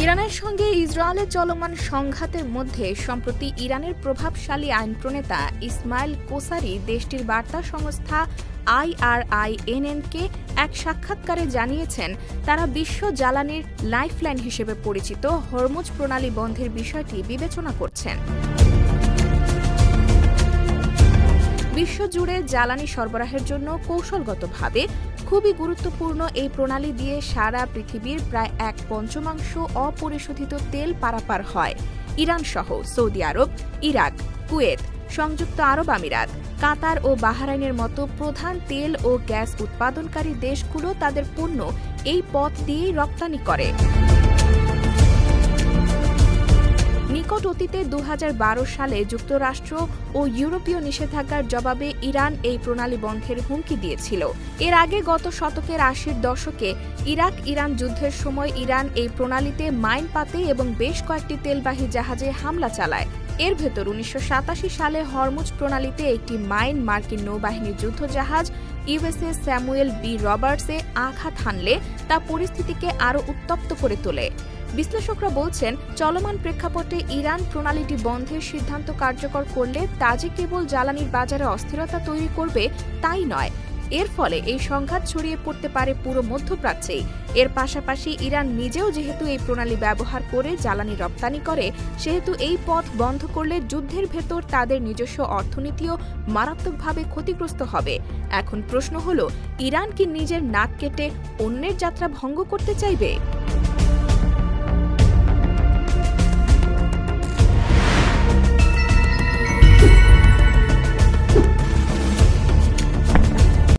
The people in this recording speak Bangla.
ইরানের সঙ্গে ইসরায়েলের চলমান সংঘাতের মধ্যে সম্প্রতি ইরানের প্রভাবশালী আইন প্রণেতা ইসমাইল কোসারি দেশটির বার্তা সংস্থা IRINN-কে এক সাক্ষাৎকারে জানিয়েছেন, তারা বিশ্ব জ্বালানির লাইফলাইন হিসেবে পরিচিত হরমুজ প্রণালী বন্ধের বিষয়টি বিবেচনা করছেন। বিশ্বজুড়ে জ্বালানি সরবরাহের জন্য কৌশলগতভাবে খুবই গুরুত্বপূর্ণ এই প্রণালী দিয়ে সারা পৃথিবীর প্রায় 1/5 অপরিশোধিত তেল পারাপার হয়। ইরান সহ সৌদি আরব, ইরাক, কুয়েত, সংযুক্ত আরব আমিরাত, কাতার ও বাহরাইনের মতো প্রধান তেল ও গ্যাস উৎপাদনকারী দেশগুলো তাদের পণ্য এই পথ দিয়েই রপ্তানি করে। নিকট অতীতে 2012 সালে যুক্তরাষ্ট্র ও ইউরোপীয় নিষেধাজ্ঞার জবাবে ইরান এই প্রণালী বন্ধের হুমকি দিয়েছিল। এর আগে গত শতকের 80-র দশকে ইরাক-ইরান যুদ্ধের সময় ইরান এই প্রণালীতে মাইন পাতে এবং বেশ কয়েকটি তেলবাহী জাহাজে হামলা চালায়। এর ভেতর 1987 সালে হরমুজ প্রণালীতে একটি মাইন মার্কিন নৌবাহিনীর যুদ্ধজাহাজ USS স্যামুয়েল বি রবার্টসে আঘাত হানলে তা পরিস্থিতিকে আরও উত্তপ্ত করে তোলে। বিশ্লেষকরা বলছেন, চলমান প্রেক্ষাপটে ইরান প্রণালীটি বন্ধের সিদ্ধান্ত কার্যকর করলে তা যে কেবল জ্বালানির বাজারে অস্থিরতা তৈরি করবে তাই নয়, এর ফলে এই সংঘাত ছড়িয়ে পড়তে পারে পুরো মধ্যপ্রাচ্যেই। এর পাশাপাশি ইরান নিজেও যেহেতু এই প্রণালী ব্যবহার করে জ্বালানি রপ্তানি করে, সেহেতু এই পথ বন্ধ করলে যুদ্ধের ভেতর তাদের নিজস্ব অর্থনীতিও মারাত্মকভাবে ক্ষতিগ্রস্ত হবে। এখন প্রশ্ন হলো, ইরান কি নিজের নাক কেটে অন্যের যাত্রা ভঙ্গ করতে চাইবে?